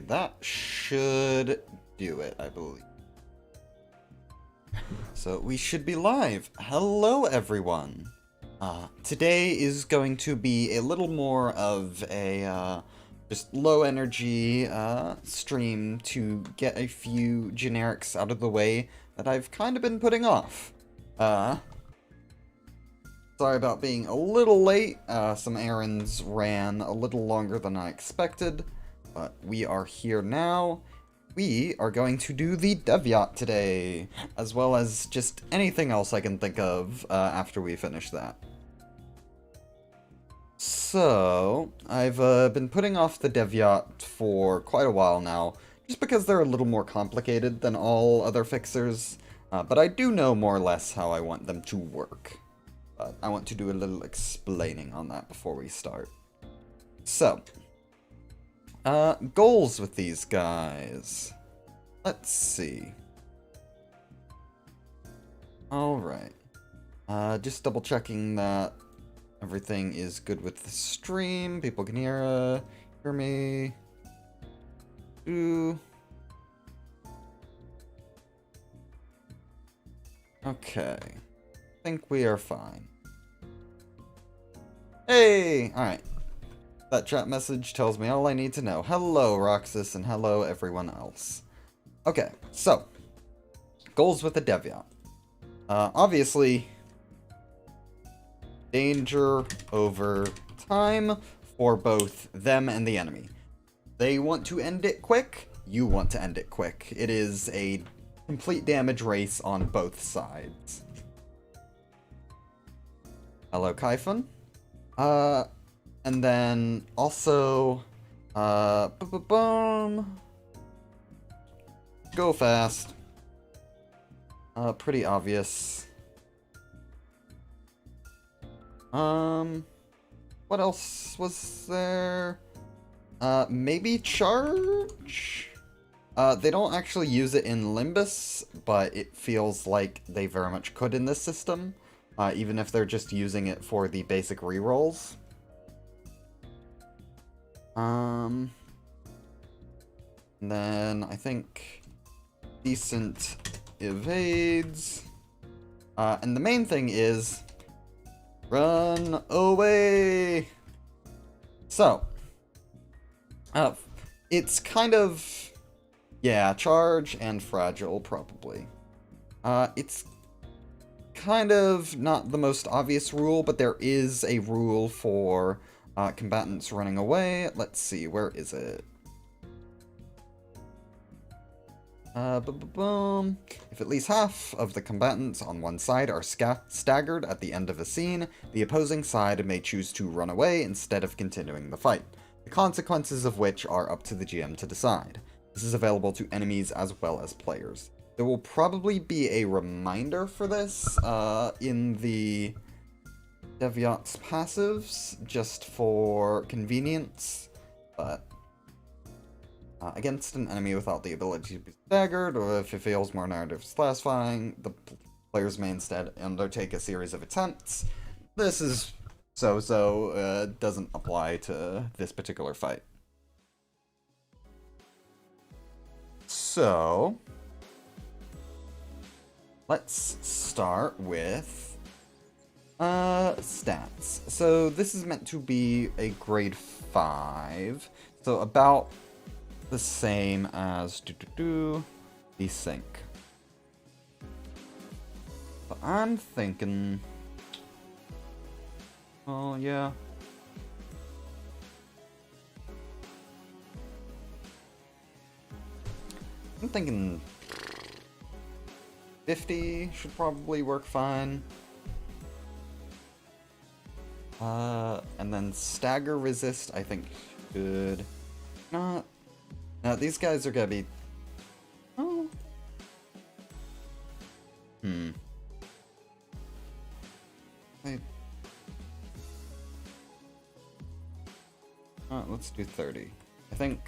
that should do it, I believe. So we should be live. Hello, everyone. Today is going to be a little more of a just low energy stream to get a few generics out of the way that I've kind of been putting off. Sorry about being a little late. Some errands ran a little longer than I expected, but we are here now. We are going to do the dev yacht today, as well as just anything else I can think of after we finish that. So, I've been putting off the dev yacht for quite a while now, just because they're a little more complicated than all other fixers, but I do know more or less how I want them to work. But I want to do a little explaining on that before we start. So, goals with these guys. Let's see. Alright. Just double checking that everything is good with the stream. People can hear me. Ooh. Okay. I think we are fine. Hey! Alright. That chat message tells me all I need to know. Hello, Roxas, and hello, everyone else. Okay, so. Goals with the dev yacht. Obviously, danger over time for both them and the enemy. They want to end it quick, you want to end it quick. It is a complete damage race on both sides. Hello, Kaifun. And then also, boom. Go fast. Pretty obvious. What else was there? Maybe charge? They don't actually use it in Limbus, but it feels like they very much could in this system. Even if they're just using it for the basic rerolls. And then I think decent evades. And the main thing is run away. So, it's kind of, yeah, charge and fragile probably. It's kind of not the most obvious rule, but there is a rule for combatants running away. Let's see, where is it? Boom. If at least half of the combatants on one side are staggered at the end of a scene, the opposing side may choose to run away instead of continuing the fight, the consequences of which are up to the GM to decide. This is available to enemies as well as players. There will probably be a reminder for this in the dev yacht's passives, just for convenience, but against an enemy without the ability to be staggered, or if it feels more narrative satisfying, the players may instead undertake a series of attempts. This is so-so, doesn't apply to this particular fight. So, let's start with stats. So this is meant to be a grade 5, so about the same as the sync. But I'm thinking, oh yeah, I'm thinking 50 should probably work fine. And then stagger resist, I think should not. Now these guys are gonna be. Oh. Wait. Let's do 30. I think,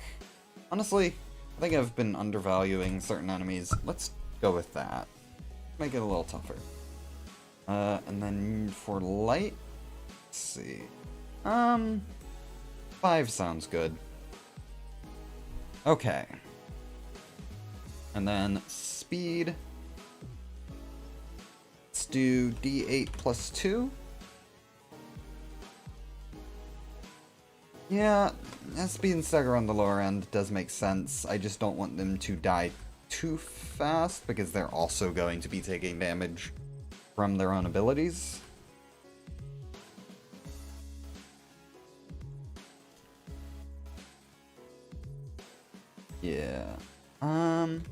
honestly, I think I've been undervaluing certain enemies. Let's go with that. Make it a little tougher. And then for light, let's see. 5 sounds good. Okay. And then speed. Let's do D8 plus 2. Yeah, speed and stagger on the lower end does make sense. I just don't want them to die too fast because they're also going to be taking damage from their own abilities. Yeah. And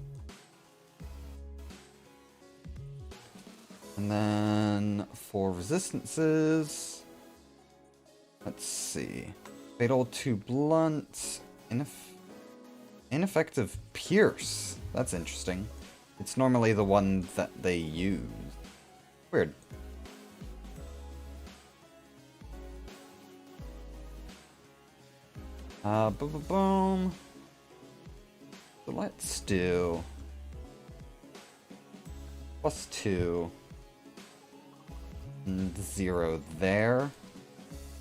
then for resistances, let's see. Fatal to blunt, ineffective pierce. That's interesting. It's normally the one that they use. Weird. Boom. So let's do +2 and 0 there,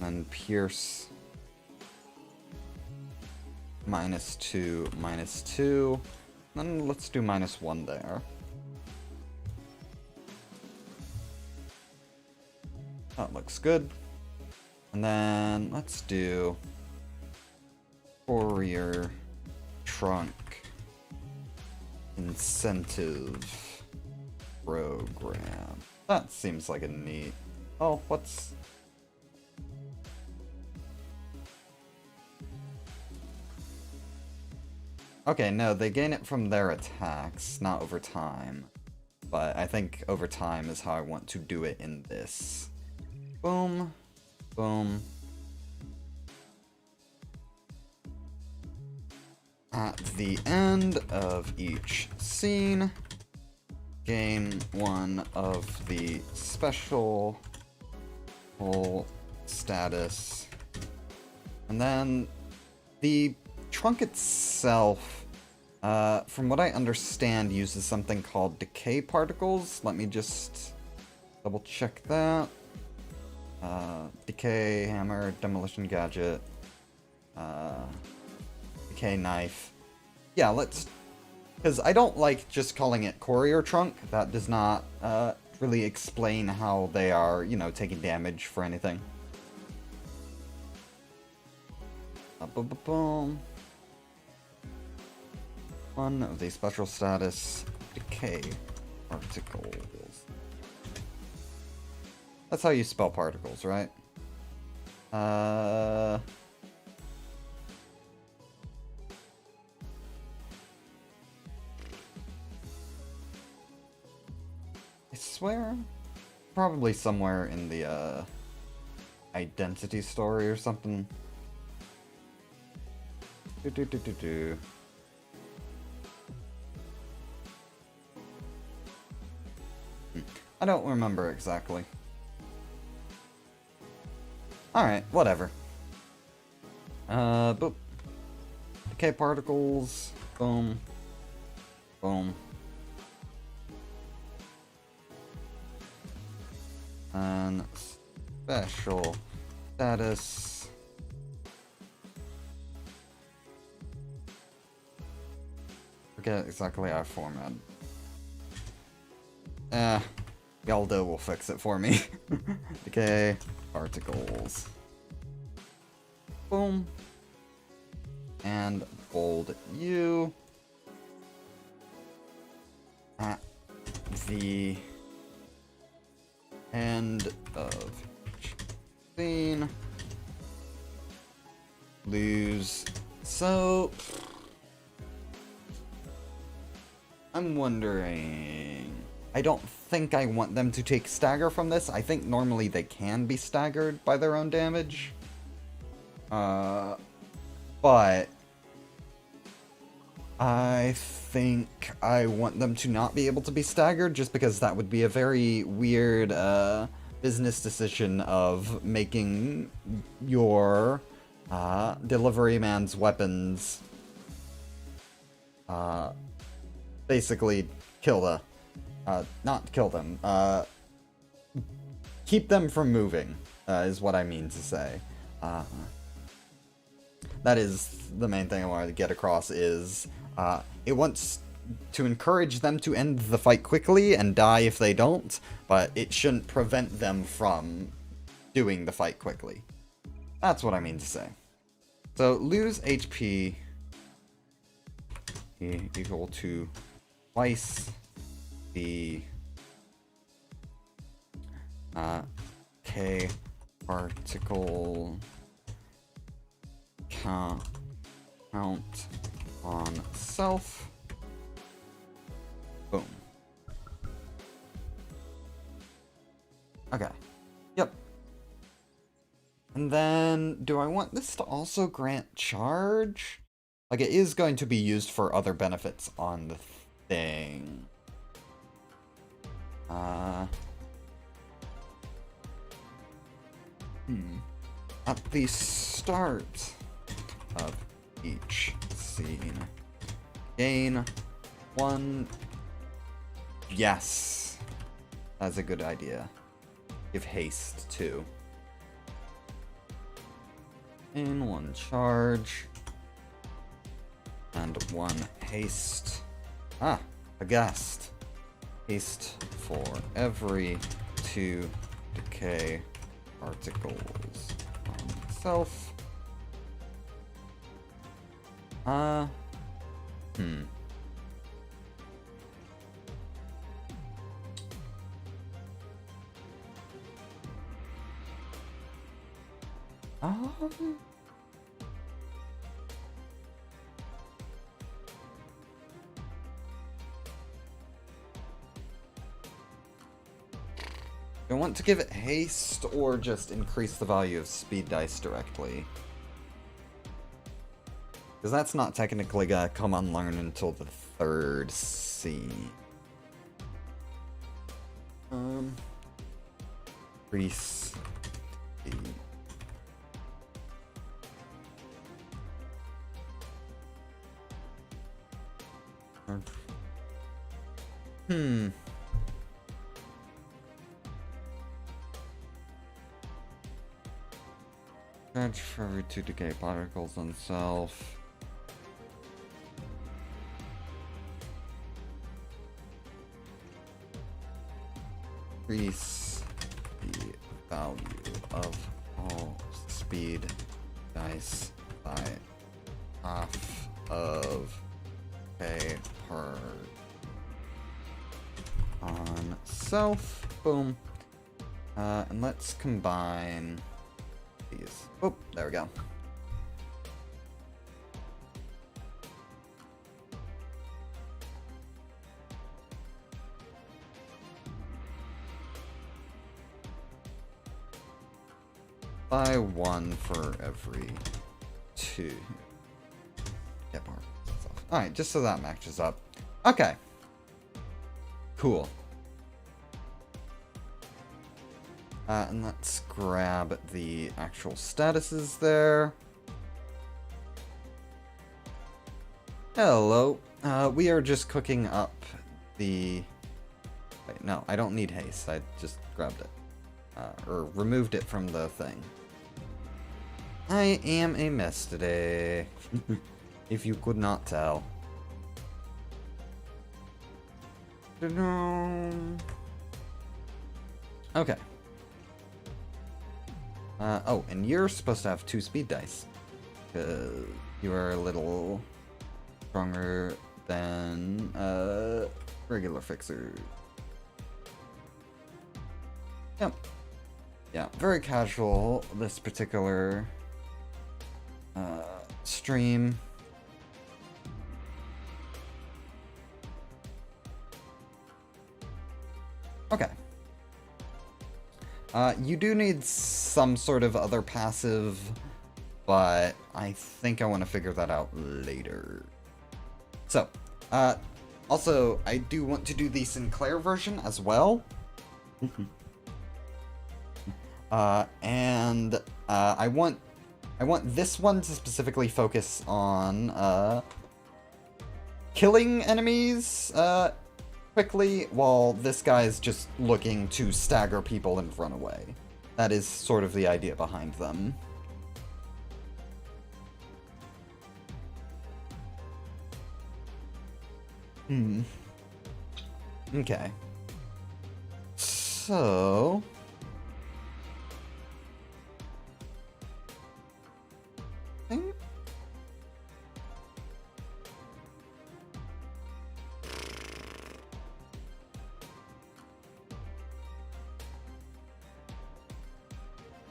and pierce -2, -2, then let's do -1 there. That looks good. And then let's do Courier Trunk Incentive Program. That seems like a neat... Oh, what's... Okay, no, they gain it from their attacks, not over time. But I think over time is how I want to do it in this. Boom. Boom. At the end of each scene, gain one of the special status. And then the trunk itself, from what I understand, uses something called decay particles. Let me just double check that. Decay hammer, demolition gadget, decay knife. Yeah, let's... Because I don't like just calling it courier trunk. That does not really explain how they are, you know, taking damage for anything. Boom. One of the special status decay particles. That's how you spell particles, right? I swear, probably somewhere in the identity story or something. I don't remember exactly. Alright, whatever. Boop. Decay particles. Boom. Boom. And special status. Forget exactly how I formatted. Galdo will fix it for me. Decay particles. Boom. And bold U. At the end of each scene. Lose. So... I'm wondering... I don't think I want them to take stagger from this. I think normally they can be staggered by their own damage. But... I think I want them to not be able to be staggered, just because that would be a very weird business decision of making your delivery man's weapons basically kill the... not kill them. Keep them from moving, is what I mean to say. that is the main thing I wanted to get across is it wants to encourage them to end the fight quickly and die if they don't, but it shouldn't prevent them from doing the fight quickly. That's what I mean to say. So lose HP equal to twice the K particle count on self. Boom. Okay. Yep. And then, do I want this to also grant charge? Like, it is going to be used for other benefits on the thing. At the start of each scene, gain 1. Yes. That's a good idea. Give haste, too. In 1 charge. And 1 haste. Ah, a ghast. Haste for every 2 decay particles on self. I want to give it haste or just increase the value of speed dice directly. Because that's not technically gonna come unlearned until the 3rd scene. Increase the... Charge for every 2 decay particles on self. Increase the value of all speed dice by half of a per on self. Boom. And let's combine these. Oh, there we go. Buy 1 for every 2. Get more. Alright, just so that matches up. Okay. Cool. And let's grab the actual statuses there. Hello. We are just cooking up the... Wait, no, I don't need haste. I just grabbed it. Or removed it from the thing. I am a mess today. If you could not tell. Okay. Oh, and you're supposed to have 2 speed dice. Because you are a little stronger than regular fixer. Yep. Yeah, very casual, this particular stream. Okay. You do need some sort of other passive, but I think I want to figure that out later. So, also, I do want to do the Sinclair version as well. And I want this one to specifically focus on killing enemies quickly, while this guy's just looking to stagger people and run away. That is sort of the idea behind them. Okay. So...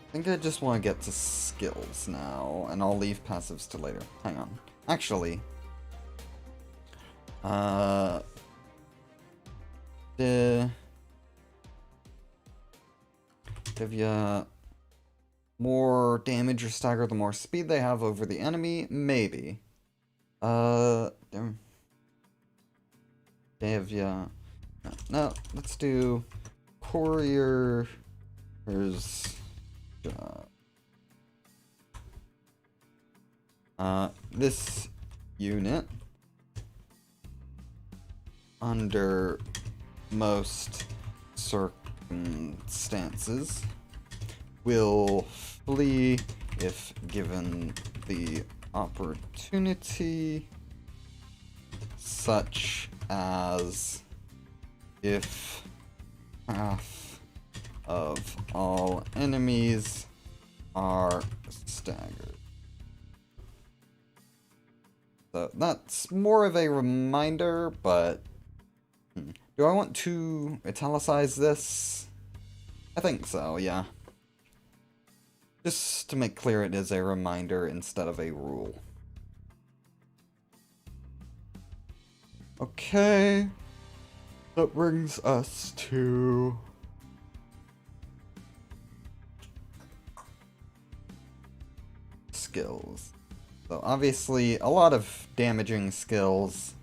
I think I just want to get to skills now, and I'll leave passives to later. Hang on. Actually... Give ya more damage or stagger the more speed they have over the enemy? Maybe. Give ya... No, let's do Courier's job. This unit, under most circumstances, will flee if given the opportunity, such as if half of all enemies are staggered. So that's more of a reminder, but do I want to italicize this? I think so, yeah. Just to make clear, it is a reminder instead of a rule. Okay. That brings us to... skills. So obviously, a lot of damaging skills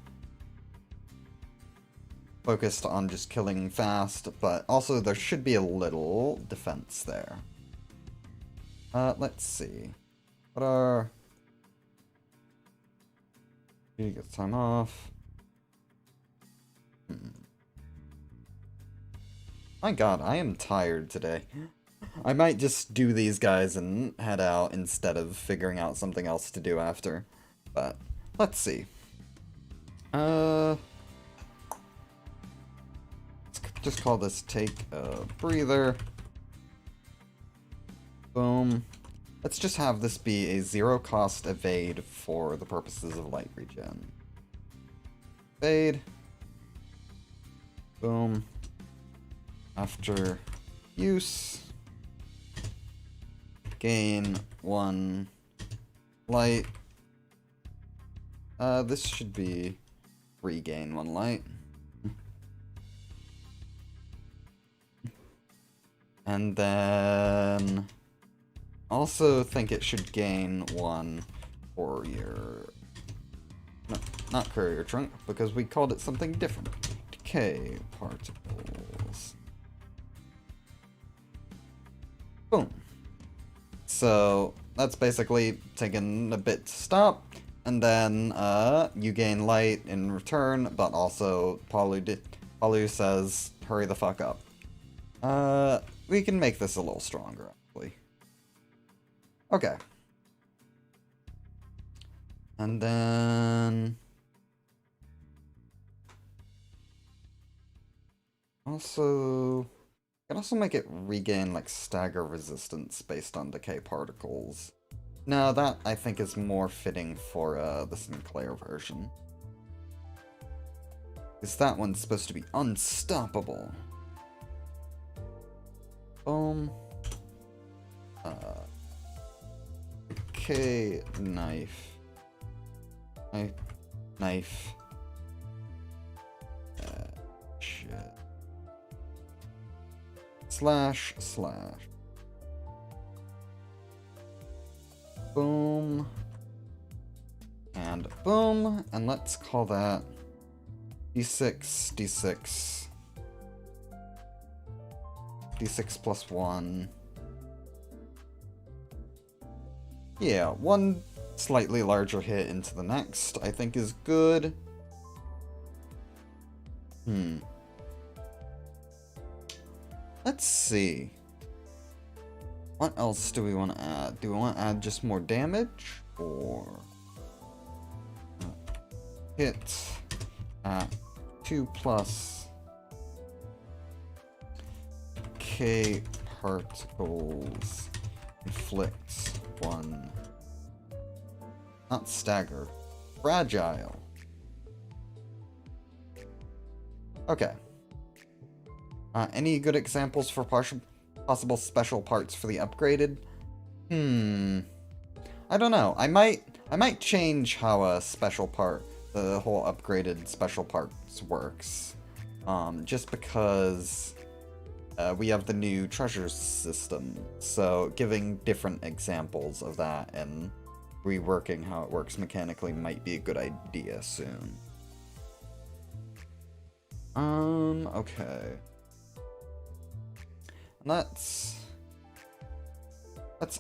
focused on just killing fast, but also there should be a little defense there. Let's see. What are... He gets time off. My god, I am tired today. I might just do these guys and head out instead of figuring out something else to do after. But, let's see. Let's just call this take a breather. Boom. Let's just have this be a zero-cost evade for the purposes of light regen. Evade. Boom. After use, gain 1 light. This should be regain 1 light. And then also think it should gain 1 courier. No, not courier trunk, because we called it something different. Decay particles. Boom. So that's basically taking a bit to stop, and then you gain light in return, but also Palu says, hurry the fuck up. We can make this a little stronger, actually. Okay. And then... also... I can also make it regain, like, stagger resistance based on decay particles. No, that, I think, is more fitting for, the Sinclair version. Because that one's supposed to be unstoppable. Boom. Okay, knife. Knife. Shit. Slash. Boom. And boom. And let's call that D6, D6. D6 plus 1. Yeah, 1 slightly larger hit into the next, I think is good. Let's see. What else do we want to add? Do we want to add just more damage? Or... hit 2 plus K particles inflicts 1. Not stagger. Fragile. Okay. Any good examples for possible special parts for the upgraded? I don't know. I might change how a special part, the whole upgraded special parts works. Just because we have the new treasures system, so giving different examples of that and reworking how it works mechanically might be a good idea soon. Okay. Let's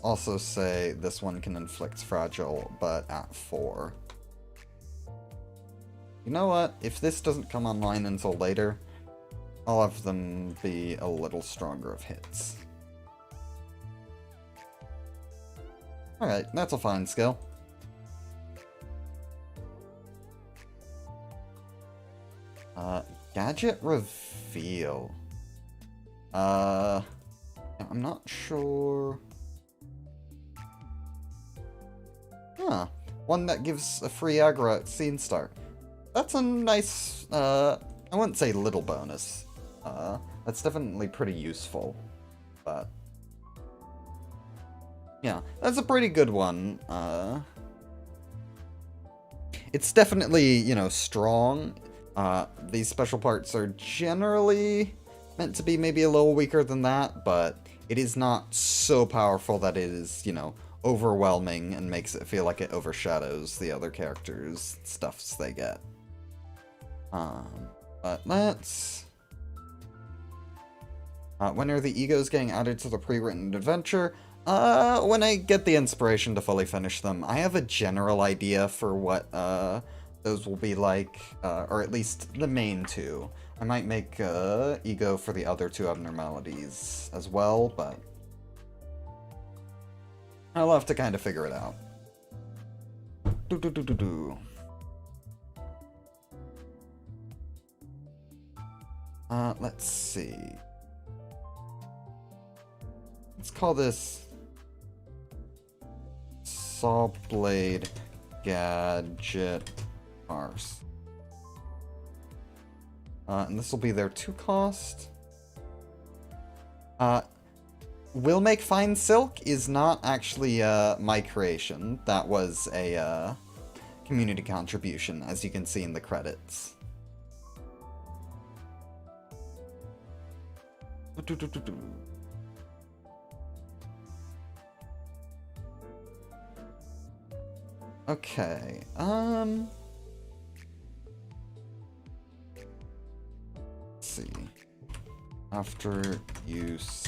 also say this one can inflict fragile, but at 4. You know what? If this doesn't come online until later, I'll have them be a little stronger of hits. Alright, that's a fine skill. Gadget reveal. I'm not sure. Huh. One that gives a free aggro at scene start. That's a nice, I wouldn't say little bonus. That's definitely pretty useful. But yeah, that's a pretty good one. It's definitely, you know, strong. These special parts are generally meant to be maybe a little weaker than that, but it is not so powerful that it is, you know, overwhelming and makes it feel like it overshadows the other characters' stuffs they get. But let's... when are the egos getting added to the pre-written adventure? When I get the inspiration to fully finish them. I have a general idea for what, those will be like, or at least the main 2. I might make, ego for the other 2 abnormalities as well, but I'll have to kind of figure it out. Let's see. Let's call this Saw Blade Gadget Mars. And this will be their 2 cost. Will Make Fine Silk is not actually my creation. That was a community contribution, as you can see in the credits. Okay, let's see. After use,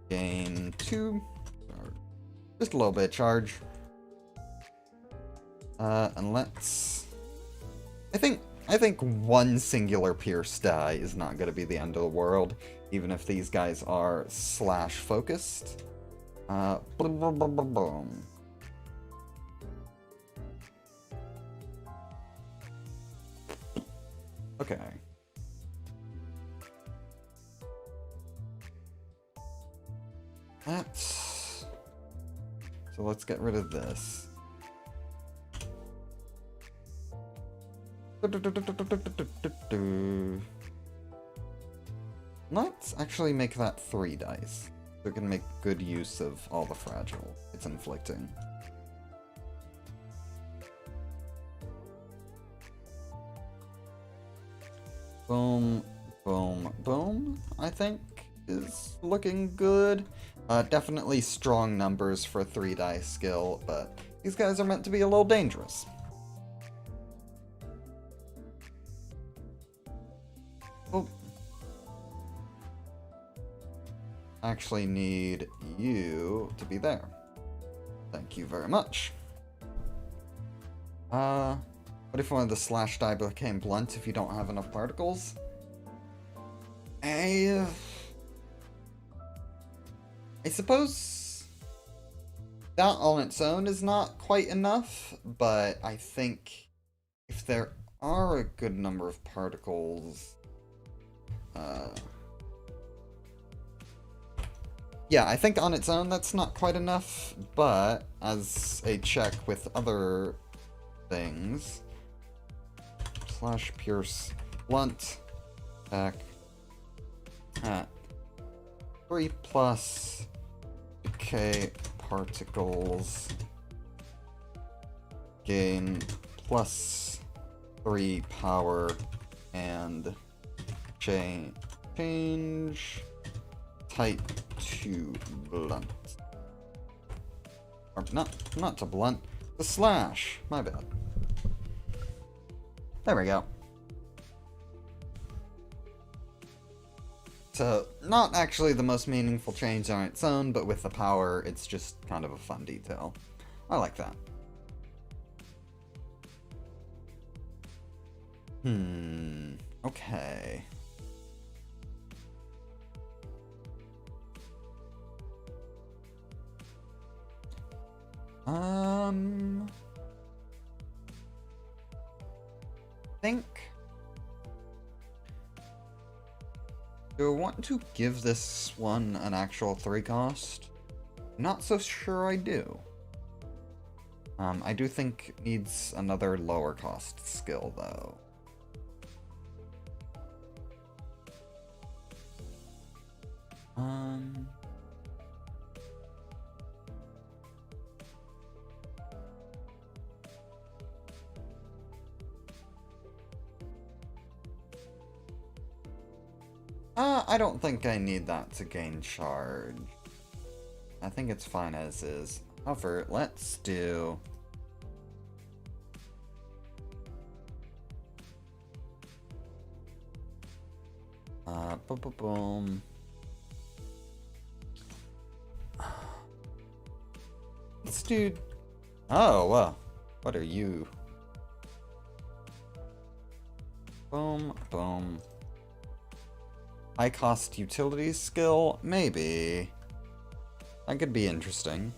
gain 2, or just a little bit of charge. And let's... I think one singular pierce die is not going to be the end of the world, even if these guys are slash focused. Boom, boom, boom, boom, boom. Okay. So let's get rid of this. Let's actually make that 3 dice. So it can make good use of all the fragile it's inflicting. Boom, boom, boom, I think is looking good. Definitely strong numbers for a 3 dice skill, but these guys are meant to be a little dangerous. Oh. Actually need you to be there. Thank you very much. What if one of the slash die became blunt if you don't have enough particles? I suppose that on its own is not quite enough, but I think if there are a good number of particles. Yeah, I think on its own that's not quite enough, but as a check with other things, slash pierce blunt attack at 3 plus decay particles, gain plus 3 power, and change type to blunt. Or not to blunt, to slash. My bad. There we go. So, not actually the most meaningful change on its own, but with the power, it's just kind of a fun detail. I like that. Okay. Think. Do I want to give this one an actual 3 cost? Not so sure I do. I do think it needs another lower cost skill though. I don't think I need that to gain charge. I think it's fine as is. However, let's do... boom. Let's do... Oh, well. What are you? Boom, boom. High cost utilities skill? Maybe. That could be interesting.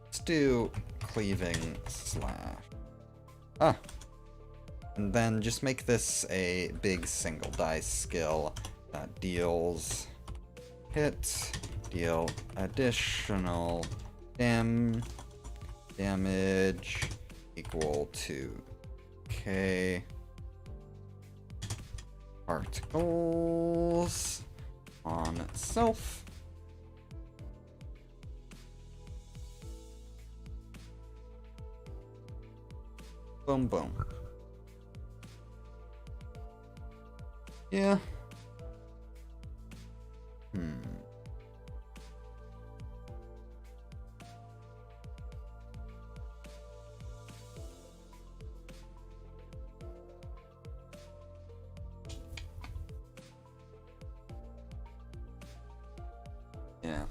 Let's do cleaving slash. And then just make this a big single dice skill that deals hit, deal additional damage equal to K particles on self. Boom, boom. Yeah. Yeah.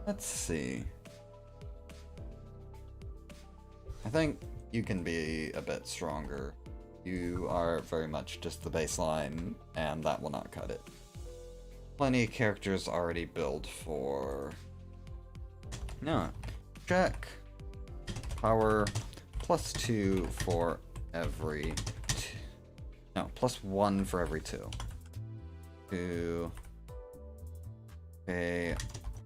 Let's see. I think you can be a bit stronger. You are very much just the baseline, and that will not cut it. Plenty of characters already build for... No. Check. Power +2 for every... No, +1 for every 2. 2... Okay...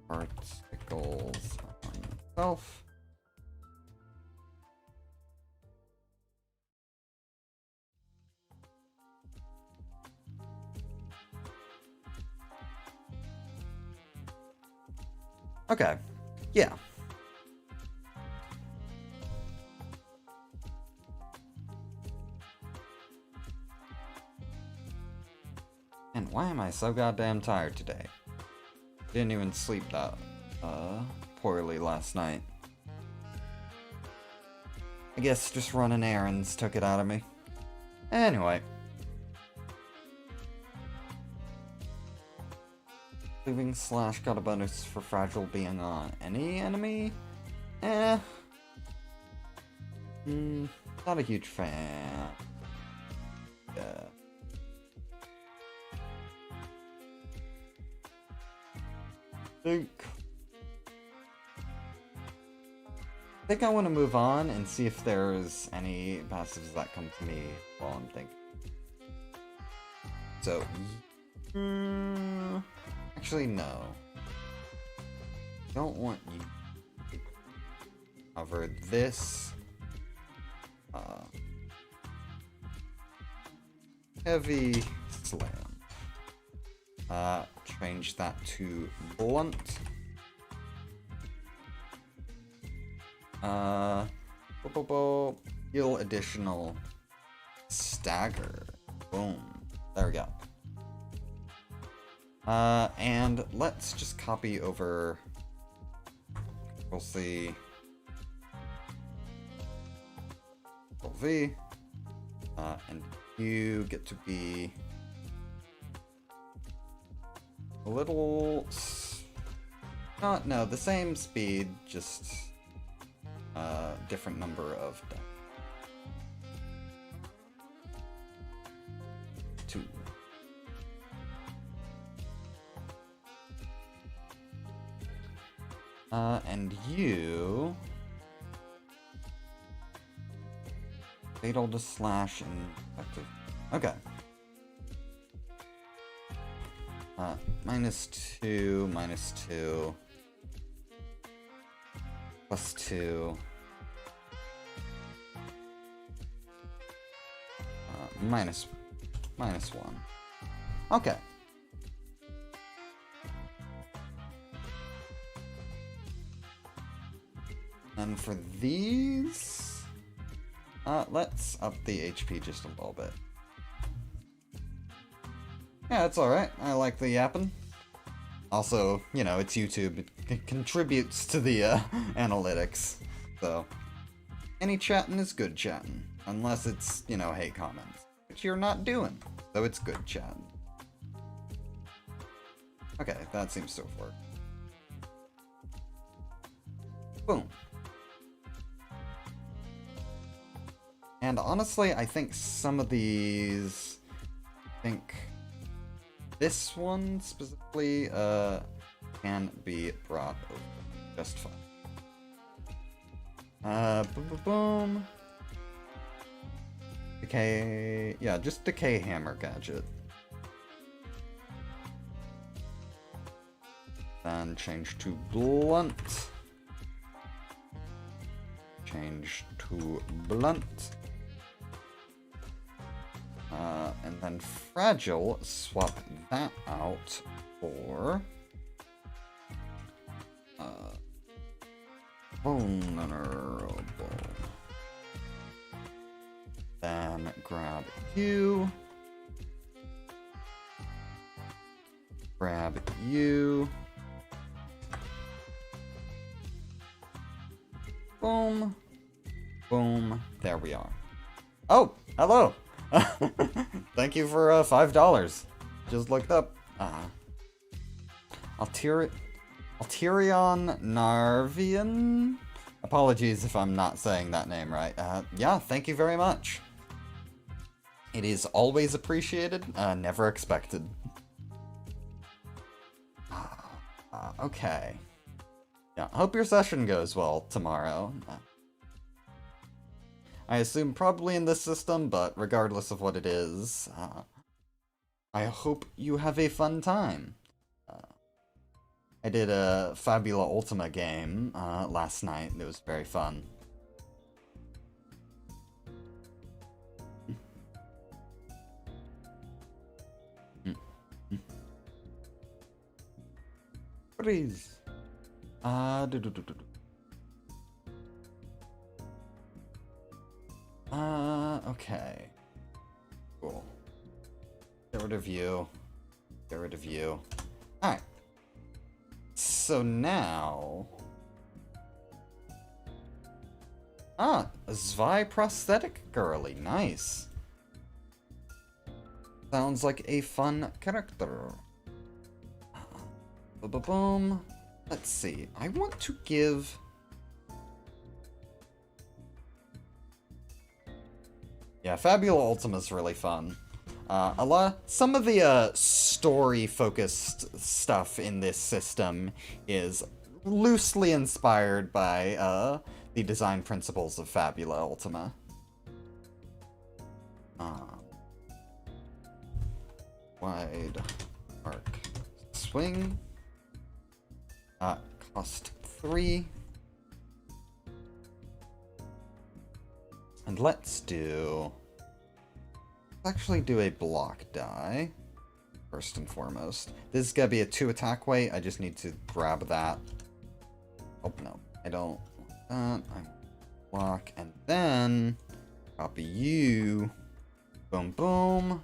Particles on self. Okay. Yeah. And why am I so goddamn tired today? Didn't even sleep that poorly last night. I guess just running errands took it out of me. Anyway. Leaving slash got a bonus for fragile being on any enemy? Eh. Not a huge fan. Yeah. I think I want to move on and see if there's any passives that come to me while I'm thinking. So, actually no. Don't want you to cover this. Heavy slam. Change that to blunt. Heal additional stagger. Boom. There we go. And let's just copy over. We'll see. Control V. And you get to be a little. No, the same speed, just different number of deaths. 2. And you fatal to slash and effective. Okay. -2, -2, +2. -1. Okay. And for these, let's up the HP just a little bit. Yeah, it's alright. I like the yapping. Also, you know, it's YouTube. It contributes to the analytics. So, any chatting is good chatting. Unless it's, you know, hate comments. Which you're not doing. So it's good chatting. Okay, that seems to have worked. Boom. And honestly, I think some of these... this one specifically can be brought over just fine. Boom. Decay, yeah, just decay hammer gadget. Then change to blunt. Change to blunt. And then fragile, swap that out for vulnerable. Then grab you. Grab you. Boom. Boom. There we are. Oh, hello. Thank you for $5. Just looked up. Alterion Narvian? Apologies if I'm not saying that name right. Yeah, thank you very much. It is always appreciated, never expected. Okay. Yeah, hope your session goes well tomorrow. I assume probably in this system, but regardless of what it is, I hope you have a fun time. I did a Fabula Ultima game last night. It was very fun. Freeze. Okay. Cool. Get rid of you. Get rid of you. Alright. So now... a Zwei prosthetic girly. Nice. Sounds like a fun character. Boom. Let's see. I want to give... Yeah, Fabula Ultima's really fun. Some of the story-focused stuff in this system is loosely inspired by the design principles of Fabula Ultima. Wide arc swing. Cost 3. And let's actually do a block die, first and foremost. This is gonna be a 2 attack weight, I just need to grab that. Oh, no, I don't want that. I block, and then copy you. Boom, boom.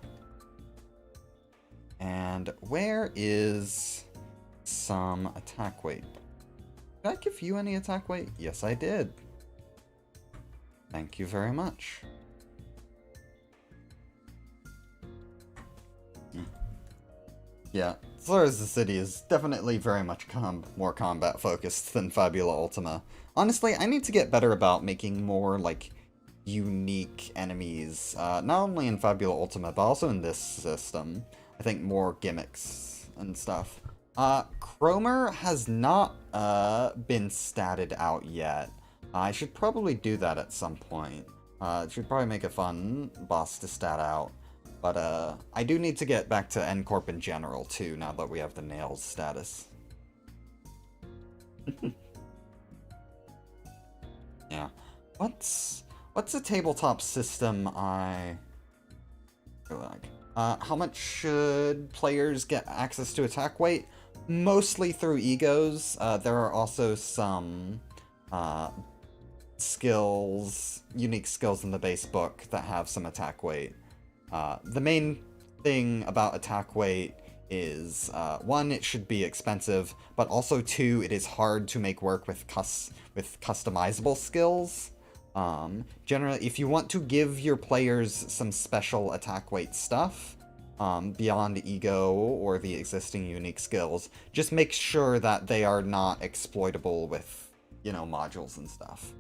And where is some attack weight? Did I give you any attack weight? Yes, I did. Thank you very much. Yeah, Slurs the City is definitely very much more combat focused than Fabula Ultima. Honestly, I need to get better about making more, like, unique enemies, not only in Fabula Ultima, but also in this system. I think more gimmicks and stuff. Cromer has not been statted out yet. I should probably do that at some point. It should probably make a fun boss to stat out. But I do need to get back to N-Corp in general, too, now that we have the Nails status. Yeah. What's a tabletop system I feel like? How much should players get access to attack weight? Mostly through egos. There are also some unique skills in the base book that have some attack weight. The main thing about attack weight is, 1, it should be expensive, but also 2, it is hard to make work with customizable skills. Generally, if you want to give your players some special attack weight stuff, beyond ego or the existing unique skills, just make sure that they are not exploitable with, modules and stuff.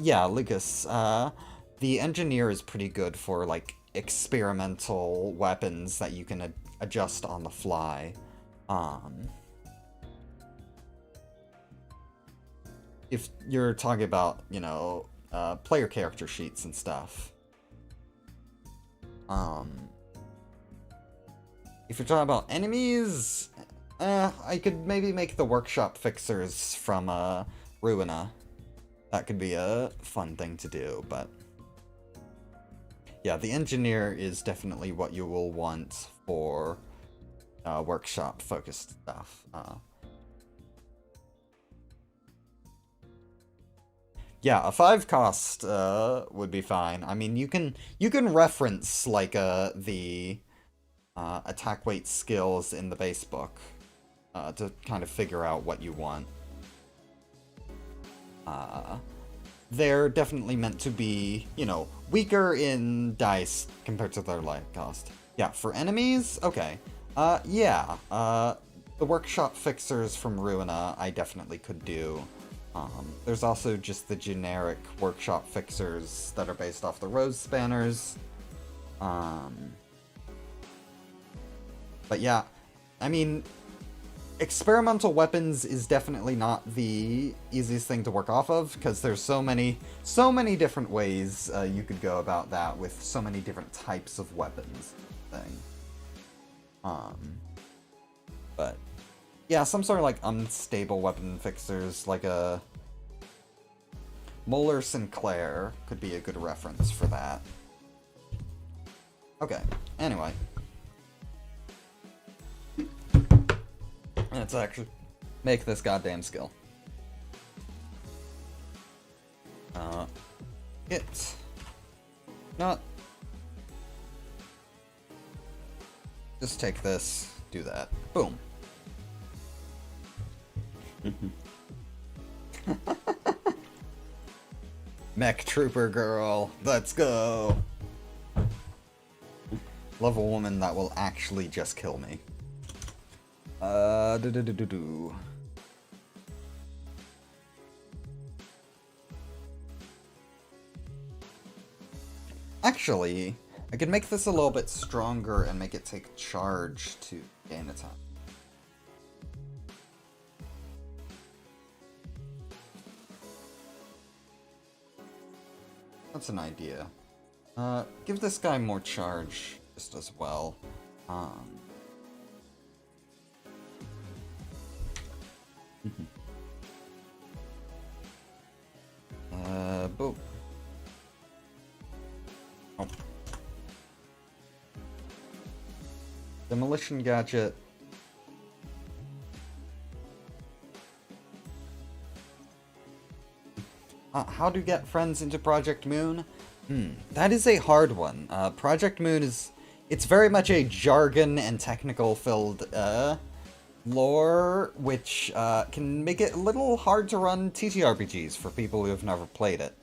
Yeah, Lucas, the engineer is pretty good for, like, experimental weapons that you can adjust on the fly. If you're talking about, player character sheets and stuff. If you're talking about enemies, I could maybe make the workshop fixers from, Ruina. That could be a fun thing to do, but... Yeah, the engineer is definitely what you will want for workshop-focused stuff. Yeah, a 5 cost would be fine. I mean, you can reference, like, the attack weight skills in the base book to kind of figure out what you want. They're definitely meant to be, weaker in dice compared to their life cost. Yeah, for enemies? Okay. Yeah. The workshop fixers from Ruina, I definitely could do. There's also just the generic workshop fixers that are based off the Rose Spanners. But yeah, I mean... Experimental weapons is definitely not the easiest thing to work off of, because there's so many different ways you could go about that with so many different types of weapons thing. But yeah, some sort of like unstable weapon fixers, like a Moeller Sinclair could be a good reference for that. Okay, anyway. Let's actually make this goddamn skill. Hit. Not. Just take this, do that. Boom. Mech Trooper girl, let's go. Love a woman that will actually just kill me. Actually, I could make this a little bit stronger and make it take charge to gain attack. That's an idea. Give this guy more charge just as well. Boop. Oh. Demolition gadget. How to get friends into Project Moon? That is a hard one. Project Moon is... It's very much a jargon and technical-filled, lore, which, can make it a little hard to run TTRPGs for people who have never played it.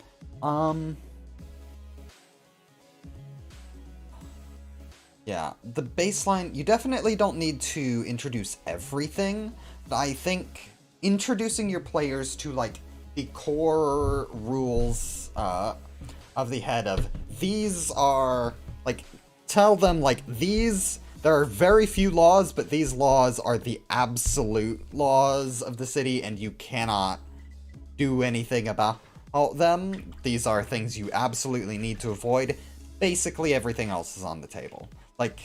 Yeah, the baseline, you definitely don't need to introduce everything, but I think introducing your players to, like, the core rules, of the head of, these are, like, tell them, like, these, there are very few laws, but these laws are the absolute laws of the city, and you cannot do anything about them. These are things you absolutely need to avoid. Basically, everything else is on the table. Like,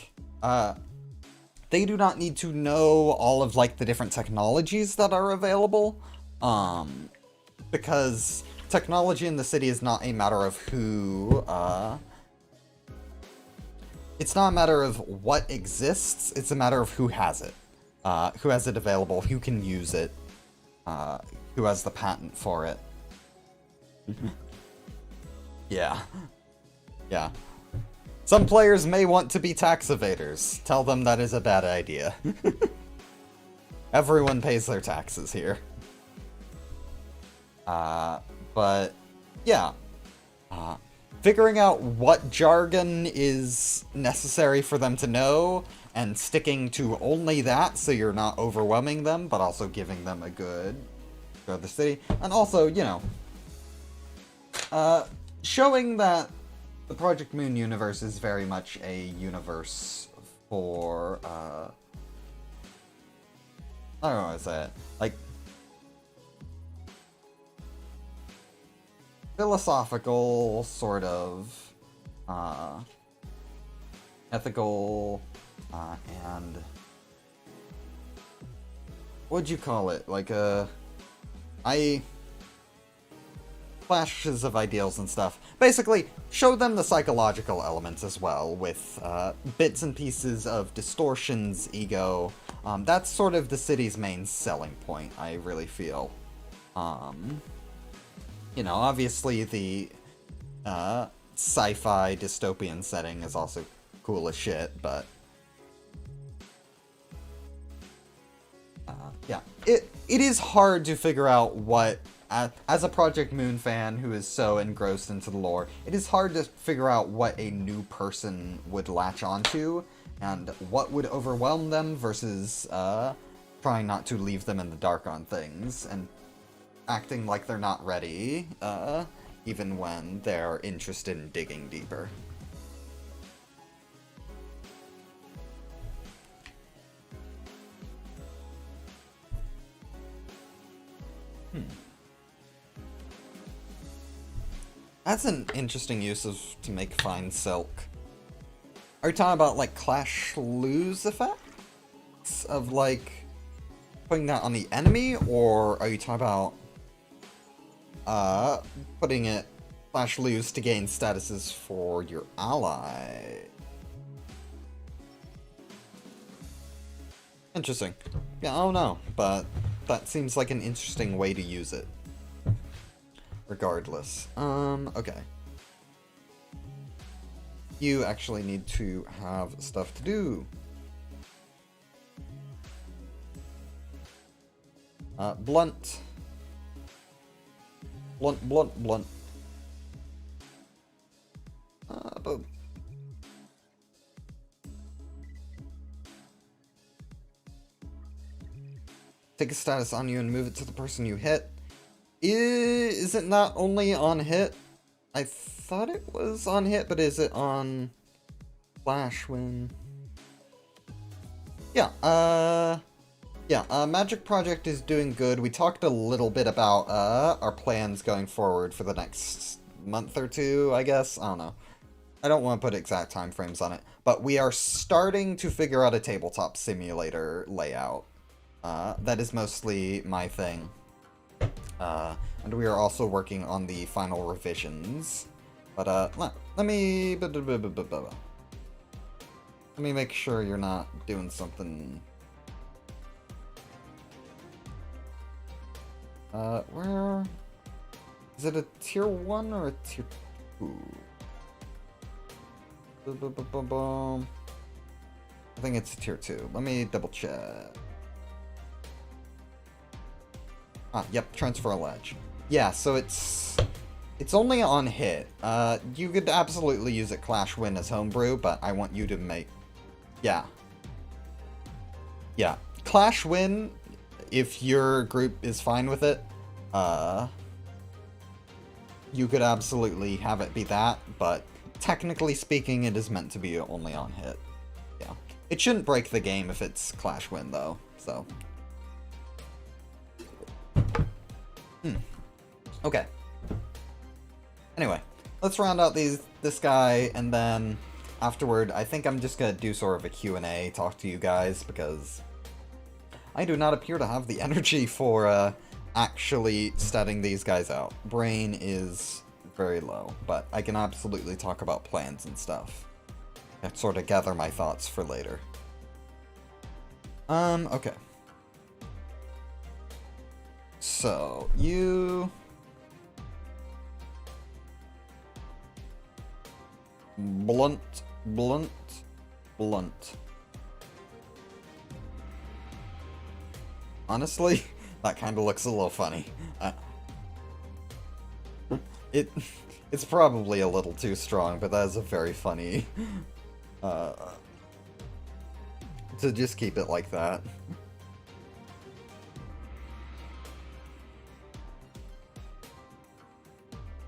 they do not need to know all of, like, the different technologies that are available, because technology in the city is not a matter of who, it's not a matter of what exists, it's a matter of who has it available, who can use it, who has the patent for it. Yeah. Yeah. Some players may want to be tax evaders. Tell them that is a bad idea. Everyone pays their taxes here. But, yeah. Figuring out what jargon is necessary for them to know, and sticking to only that so you're not overwhelming them, but also giving them a good go to the city. And also, you know, showing that the Project Moon universe is very much a universe for, I don't know how to say it, like, philosophical, sort of, ethical, and what'd you call it? Like, flashes of ideals and stuff. Basically, show them the psychological elements as well, with, bits and pieces of distortions, ego. That's sort of the city's main selling point, I really feel. You know, obviously the, sci-fi dystopian setting is also cool as shit, but... yeah. It is hard to figure out what... As a Project Moon fan who is so engrossed into the lore, it is hard to figure out what a new person would latch onto, and what would overwhelm them versus, trying not to leave them in the dark on things, and acting like they're not ready, even when they're interested in digging deeper. That's an interesting use of to make fine silk. Are you talking about, like, clash-lose effects? Of, like, putting that on the enemy? Or are you talking about, putting it clash-lose to gain statuses for your ally? Interesting. Yeah, I don't know, but that seems like an interesting way to use it. Regardless. Okay. You actually need to have stuff to do. Blunt. Blunt. But Take a status on you and move it to the person you hit. Is it not only on hit? I thought it was on hit, but is it on flash when... Yeah, Magic Project is doing good. We talked a little bit about our plans going forward for the next month or two, I guess. I don't know. I don't want to put exact time frames on it, but we are starting to figure out a tabletop simulator layout. That is mostly my thing. And we are also working on the final revisions. But let me make sure you're not doing something. Where is it, a tier 1 or a tier 2? I think it's a tier 2. Let me double check. Yep, transfer ledge. Yeah, so it's only on hit. You could absolutely use it Clash Win as homebrew, but I want you to make... Yeah. Yeah. Clash Win, if your group is fine with it, you could absolutely have it be that, but technically speaking, it is meant to be only on hit. Yeah. It shouldn't break the game if it's Clash Win, though, so... Okay. Anyway, let's round out this guy, and then afterward, I think I'm just gonna do sort of a Q&A, talk to you guys, because I do not appear to have the energy for actually statting these guys out. Brain is very low, but I can absolutely talk about plans and stuff. I sort of gather my thoughts for later. Okay. So, you... Blunt. Honestly, that kind of looks a little funny. It's probably a little too strong, but that is a very funny... to just keep it like that.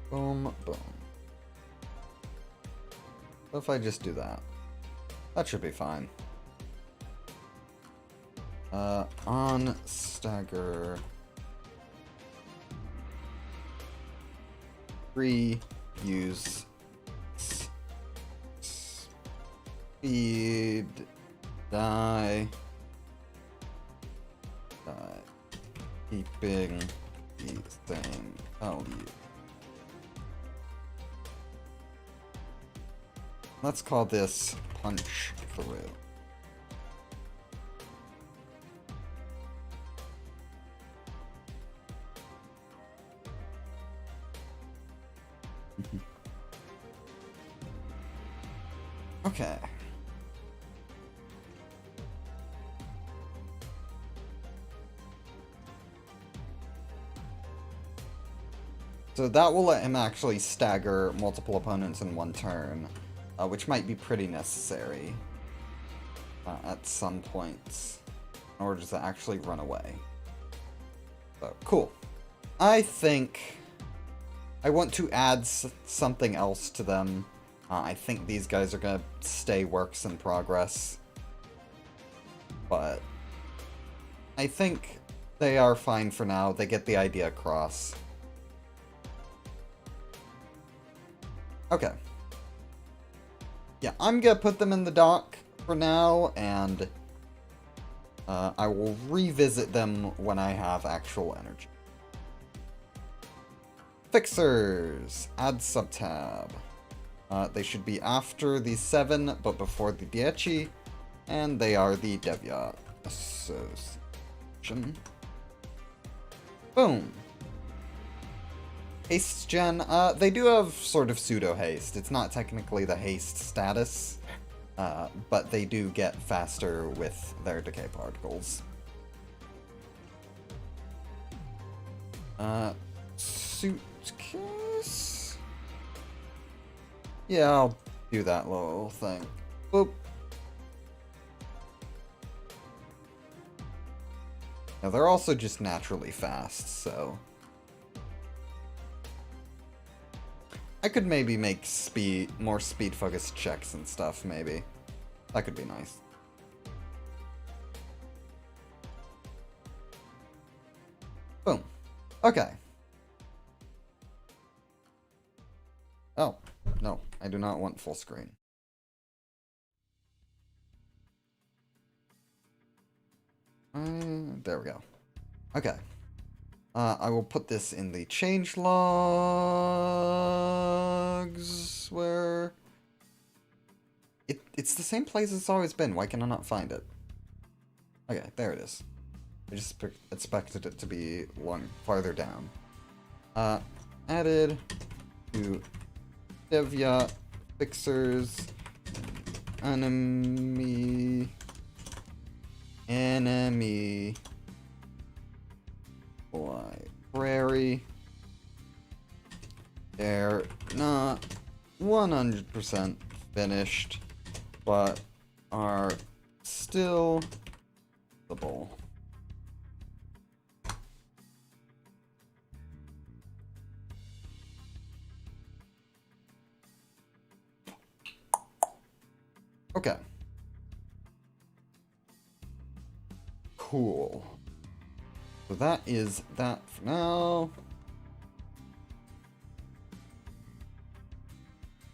Boom, boom. What if I just do that? That should be fine. On stagger. 3, use speed, die, keeping the same value. Let's call this punch through. Okay. So that will let him actually stagger multiple opponents in one turn, which might be pretty necessary at some points in order to actually run away. So, cool. I think I want to add something else to them. I think these guys are going to stay works in progress. But I think they are fine for now. They get the idea across. Okay. Yeah, I'm going to put them in the dock for now, and I will revisit them when I have actual energy. Fixers. Add subtab. They should be after the 7, but before the 10, and they are the Devyat Association. Boom. Haste gen, they do have sort of pseudo-haste. It's not technically the haste status, but they do get faster with their decay particles. Suitcase? Yeah, I'll do that little thing. Boop. Now, they're also just naturally fast, so... I could maybe make more speed-focused checks and stuff, maybe. That could be nice. Boom. Okay. Oh, no, I do not want full screen. There we go. Okay. I will put this in the change logs, where... It's the same place it's always been. Why can I not find it? Okay, there it is. I just expected it to be farther down. Added to Devya Fixers enemy library. They're not 100% finished, but are still usable. Okay. Cool. So that is that for now.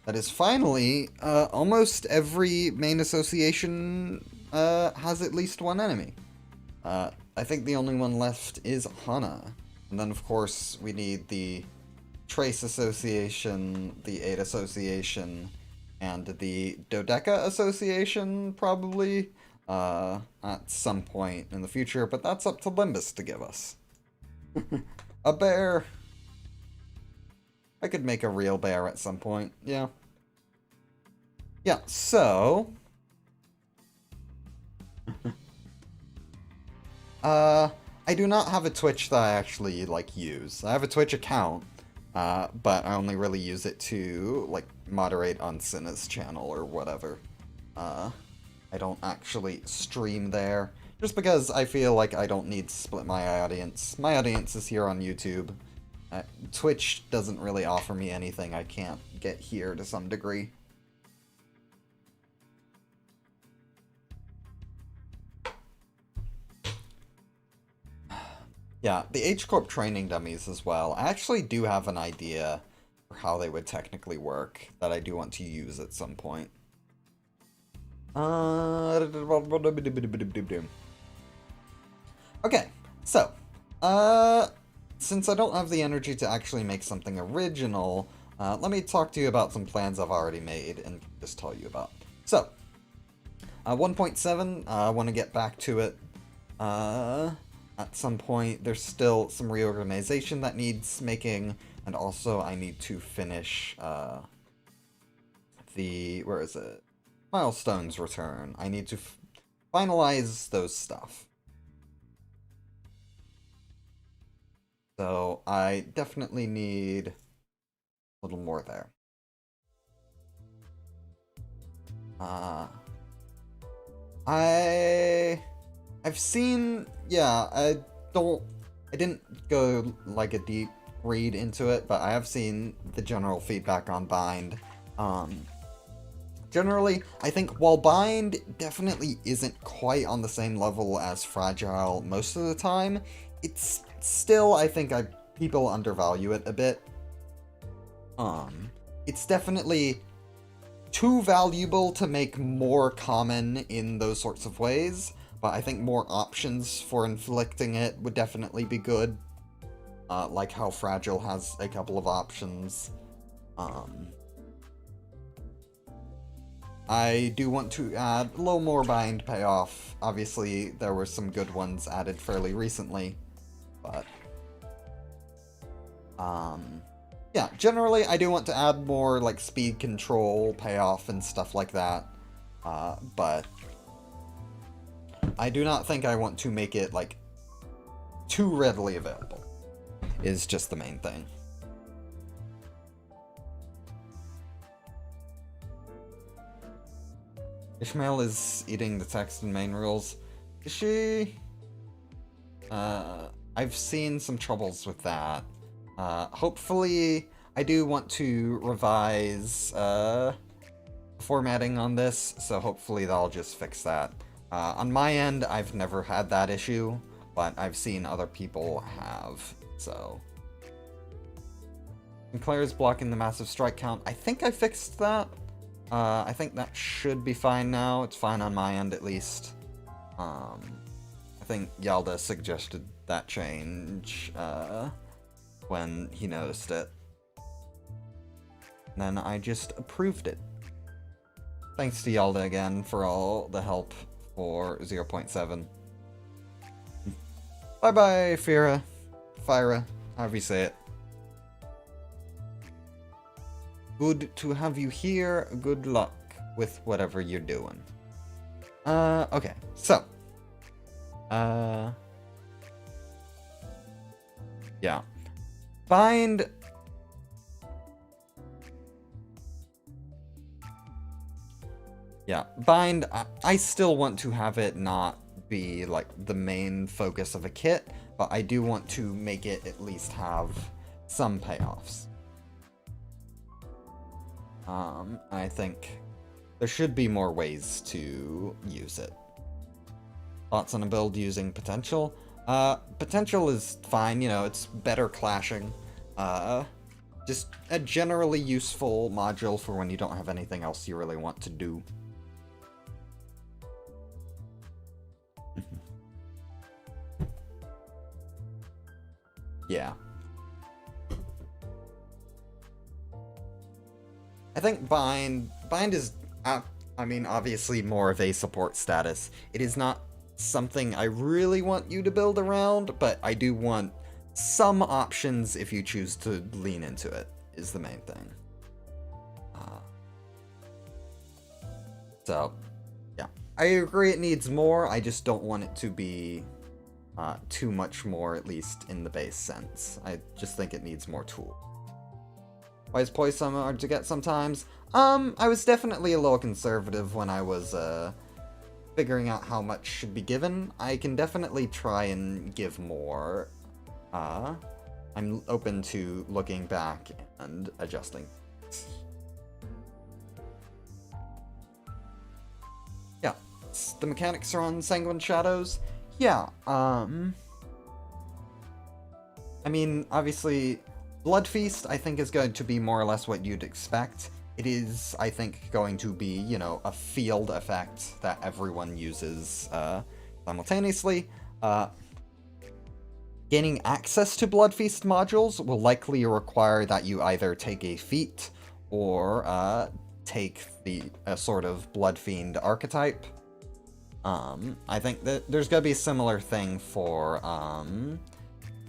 That is finally, almost every main association has at least one enemy. I think the only one left is Hana. And then, of course, we need the Trace Association, the 8 Association, and the Dodeca Association, probably, at some point in the future, but that's up to Limbus to give us. A bear! I could make a real bear at some point, yeah. Yeah, so... I do not have a Twitch that I actually, use. I have a Twitch account, but I only really use it to, moderate on Cinna's channel or whatever. I don't actually stream there, just because I feel like I don't need to split my audience. My audience is here on YouTube. Twitch doesn't really offer me anything I can't get here to some degree. Yeah, the H-Corp training dummies as well. I actually do have an idea for how they would technically work that I do want to use at some point. Okay, so, since I don't have the energy to actually make something original, let me talk to you about some plans I've already made and just tell you about. So, 1.7, I want to get back to it at some point. There's still some reorganization that needs making, and also I need to finish where is it? Milestones return. I need to finalize those stuff. So I definitely need a little more there. I've seen, yeah, I didn't go like a deep read into it, but I have seen the general feedback on Bind. Generally, I think while Bind definitely isn't quite on the same level as Fragile most of the time, it's still, I think people undervalue it a bit. It's definitely too valuable to make more common in those sorts of ways, but I think more options for inflicting it would definitely be good. Like how Fragile has a couple of options. I do want to add a little more Bind payoff. Obviously, there were some good ones added fairly recently, but... yeah, generally, I do want to add more, speed control payoff and stuff like that, but I do not think I want to make it, too readily available, is just the main thing. Ishmael is eating the text in main rules. Is she? I've seen some troubles with that. Hopefully, I do want to revise formatting on this, so hopefully that'll just fix that. On my end, I've never had that issue, but I've seen other people have, so. Sinclair's blocking the massive strike count. I think I fixed that. I think that should be fine now. It's fine on my end, at least. I think Yalda suggested that change when he noticed it. And then I just approved it. Thanks to Yalda again for all the help for 0.7. Bye-bye, Fira. Fyra, however you say it. Good to have you here. Good luck with whatever you're doing. Okay, so. Yeah. Bind. Yeah, Bind, I still want to have it not be, like, the main focus of a kit, but I do want to make it at least have some payoffs. I think there should be more ways to use it. Thoughts on a build using Potential? Potential is fine, you know, it's better clashing. Just a generally useful module for when you don't have anything else you really want to do. Yeah. I think Bind is, I mean, obviously more of a support status. It is not something I really want you to build around, but I do want some options if you choose to lean into it, is the main thing. So, yeah. I agree it needs more, I just don't want it to be too much more, at least in the base sense. I just think it needs more tools. Why is poise so hard to get sometimes? I was definitely a little conservative when I was figuring out how much should be given. I can definitely try and give more. I'm open to looking back and adjusting. Yeah, the mechanics are on Sanguine Shadows. Yeah, I mean, obviously, Blood Feast, I think, is going to be more or less what you'd expect. It is, I think, going to be, you know, a field effect that everyone uses simultaneously. Gaining access to Blood Feast modules will likely require that you either take a feat or take a sort of Blood Fiend archetype. I think that there's gonna be a similar thing for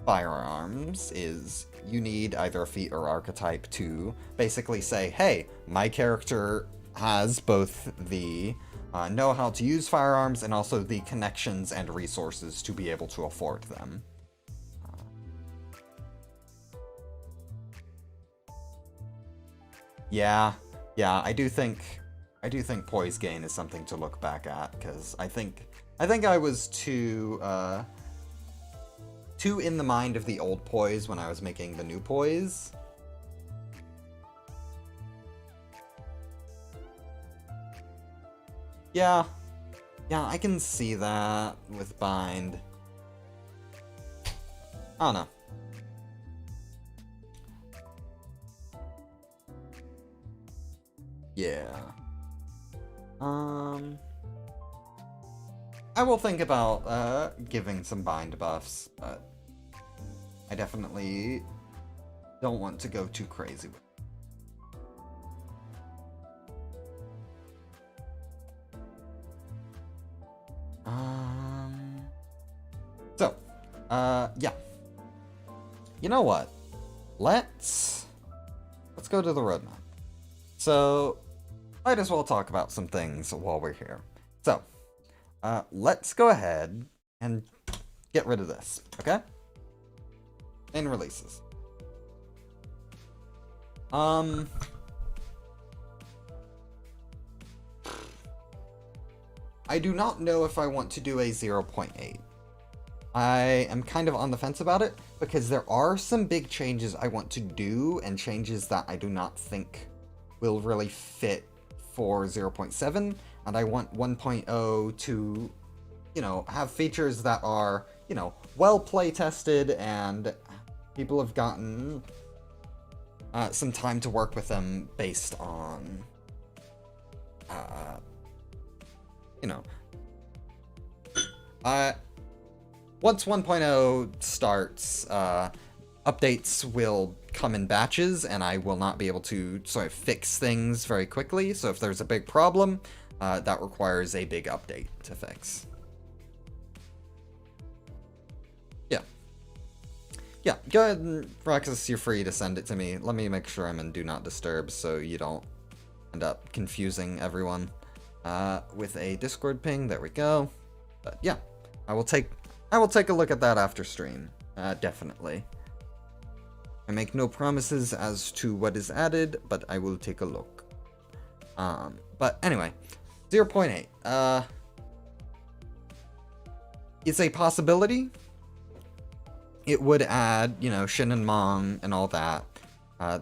firearms, is you need either a feat or archetype to basically say, hey, my character has both the know-how to use firearms and also the connections and resources to be able to afford them. Yeah, I do think poise gain is something to look back at, because I think I was too in the mind of the old poise when I was making the new poise. Yeah, I can see that with Bind. I don't know. Yeah. I will think about giving some bind buffs, but I definitely don't want to go too crazy with it. Yeah. You know what? Let's go to the roadmap. So, might as well talk about some things while we're here. So, let's go ahead and get rid of this, okay? In releases. I do not know if I want to do a 0.8. I am kind of on the fence about it, because there are some big changes I want to do, and changes that I do not think will really fit for 0.7, and I want 1.0 to, you know, have features that are, you know, well play-tested, and people have gotten some time to work with them based on, you know, once 1.0 starts, updates will come in batches, and I will not be able to sort of fix things very quickly. So if there's a big problem, that requires a big update to fix. Yeah. Yeah, go ahead and, Roxas, you're free to send it to me. Let me make sure I'm in Do Not Disturb so you don't end up confusing everyone with a Discord ping. There we go. But yeah, I will take a look at that after stream, definitely. I make no promises as to what is added, but I will take a look. But anyway, 0.8. It's a possibility. It would add, you know, Shin and Mong and all that,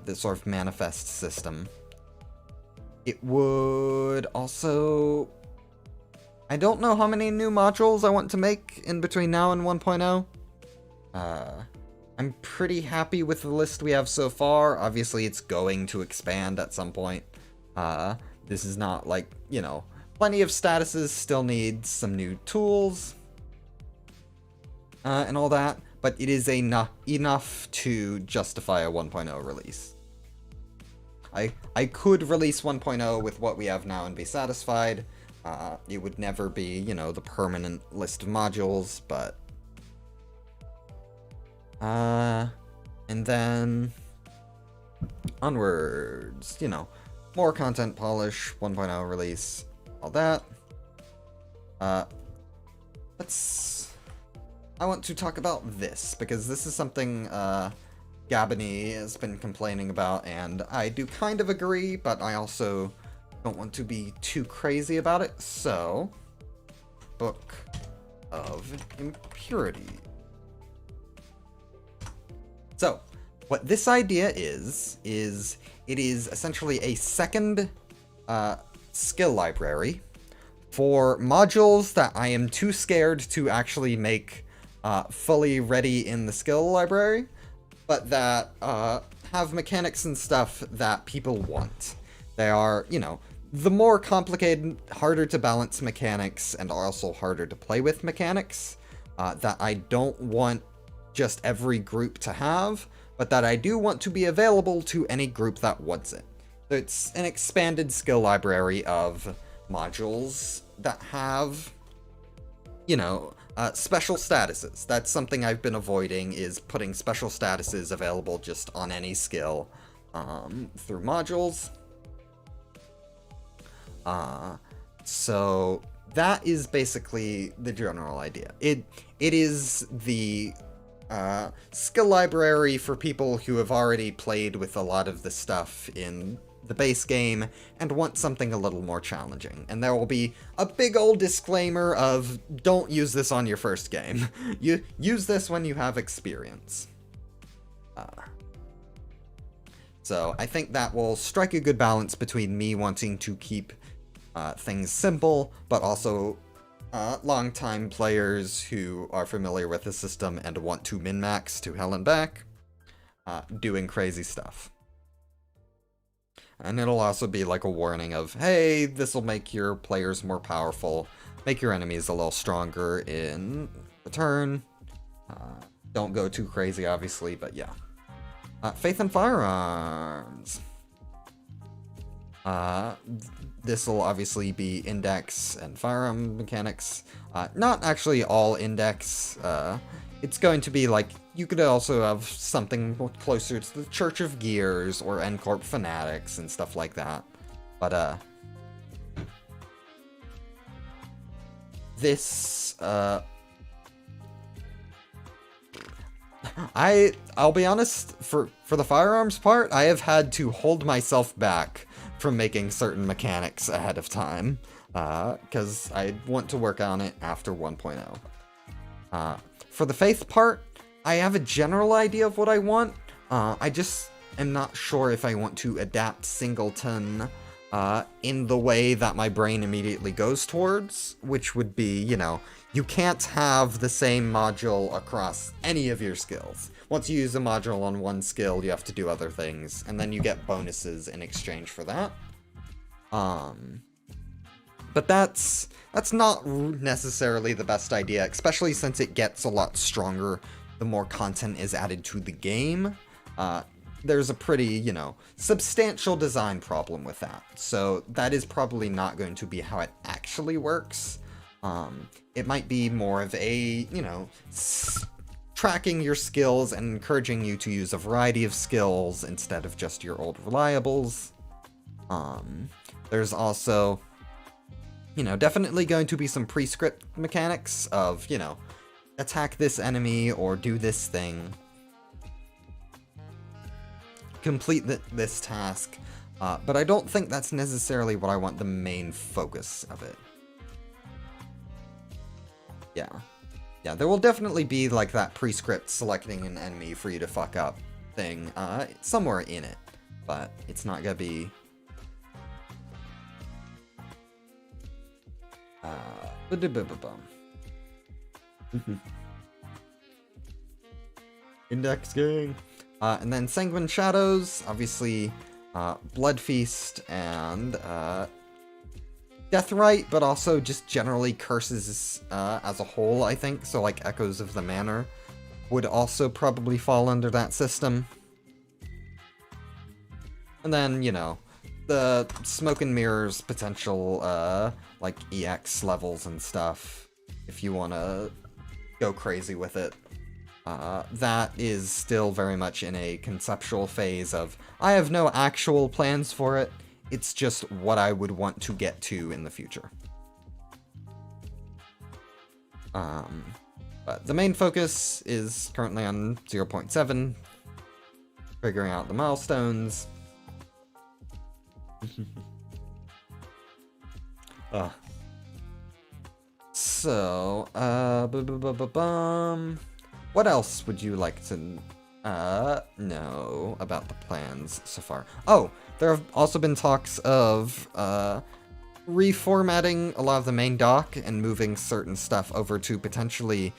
this sort of manifest system. It would also... I don't know how many new modules I want to make in between now and 1.0. I'm pretty happy with the list we have so far. Obviously, it's going to expand at some point. This is not like, you know, plenty of statuses still need some new tools and all that, but it is enough to justify a 1.0 release. I could release 1.0 with what we have now and be satisfied. It would never be, you know, the permanent list of modules, but... and then... onwards, you know, more content polish, 1.0 release, all that. I want to talk about this, because this is something, Gabony has been complaining about, and I do kind of agree, but I also don't want to be too crazy about it. So, Book of Impurity. So, what this idea is it is essentially a second skill library for modules that I am too scared to actually make fully ready in the skill library, but that have mechanics and stuff that people want. They are, you know, the more complicated, harder to balance mechanics, and are also harder to play with mechanics, that I don't want just every group to have, but that I do want to be available to any group that wants it. So it's an expanded skill library of modules that have, you know, special statuses. That's something I've been avoiding, is putting special statuses available just on any skill through modules. So that is basically the general idea. It is the skill library for people who have already played with a lot of the stuff in the base game and want something a little more challenging. And there will be a big old disclaimer of, don't use this on your first game. You use this when you have experience. So I think that will strike a good balance between me wanting to keep things simple, but also long-time players who are familiar with the system and want to min-max to hell and back, doing crazy stuff. And it'll also be like a warning of, hey, this will make your players more powerful, make your enemies a little stronger in return. Don't go too crazy, obviously, but yeah. Faith and Firearms. This will obviously be index and firearm mechanics. Not actually all index. It's going to be like, you could also have something closer to the Church of Gears or N-Corp Fanatics and stuff like that. But, this, I'll be honest, for the firearms part, I have had to hold myself back from making certain mechanics ahead of time, because I want to work on it after 1.0. for the faith part, I have a general idea of what I want. I just am not sure if I want to adapt Singleton in the way that my brain immediately goes towards, which would be, you know, you can't have the same module across any of your skills. Once you use a module on one skill, you have to do other things, and then you get bonuses in exchange for that. But that's not necessarily the best idea, especially since it gets a lot stronger the more content is added to the game. There's a pretty, you know, substantial design problem with that. So that is probably not going to be how it actually works. It might be more of a, you know, tracking your skills and encouraging you to use a variety of skills instead of just your old reliables. There's also, you know, definitely going to be some prescript mechanics of, you know, attack this enemy or do this thing. Complete this task. But I don't think that's necessarily what I want the main focus of it. Yeah, there will definitely be like that prescript selecting an enemy for you to fuck up thing somewhere in it, but it's not gonna be indexing. And then Sanguine Shadows, obviously Blood Feast and Deathrite, but also just generally curses as a whole, I think. So like Echoes of the Manor would also probably fall under that system. And then, you know, the Smoke and Mirrors potential like EX levels and stuff, if you want to go crazy with it. That is still very much in a conceptual phase of, I have no actual plans for it, it's just what I would want to get to in the future. But the main focus is currently on 0.7, figuring out the milestones. So, what else would you like to know about the plans so far? Oh, there have also been talks of reformatting a lot of the main dock and moving certain stuff over to potentially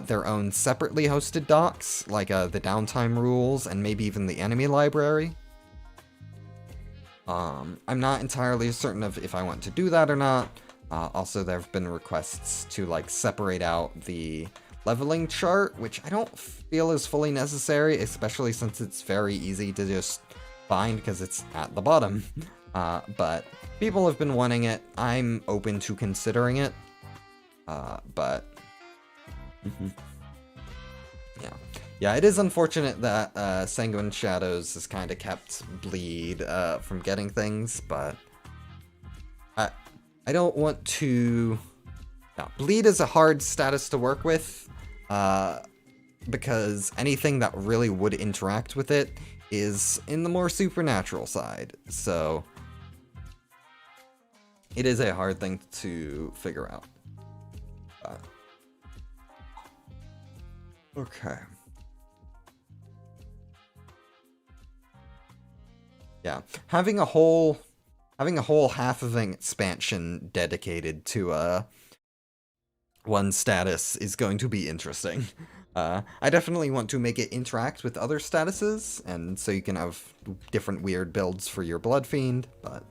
their own separately hosted docks, like the downtime rules and maybe even the enemy library. I'm not entirely certain of if I want to do that or not. Also, there have been requests to like separate out the leveling chart, which I don't feel is fully necessary, especially since it's very easy to just find because it's at the bottom. But people have been wanting it. I'm open to considering it. But yeah, it is unfortunate that Sanguine Shadows has kind of kept Bleed from getting things, but I don't want to. No, Bleed is a hard status to work with, because anything that really would interact with it is in the more supernatural side, so it is a hard thing to figure out. Okay. Yeah, having a whole half of an expansion dedicated to one status is going to be interesting. I definitely want to make it interact with other statuses, and so you can have different weird builds for your Blood Fiend, but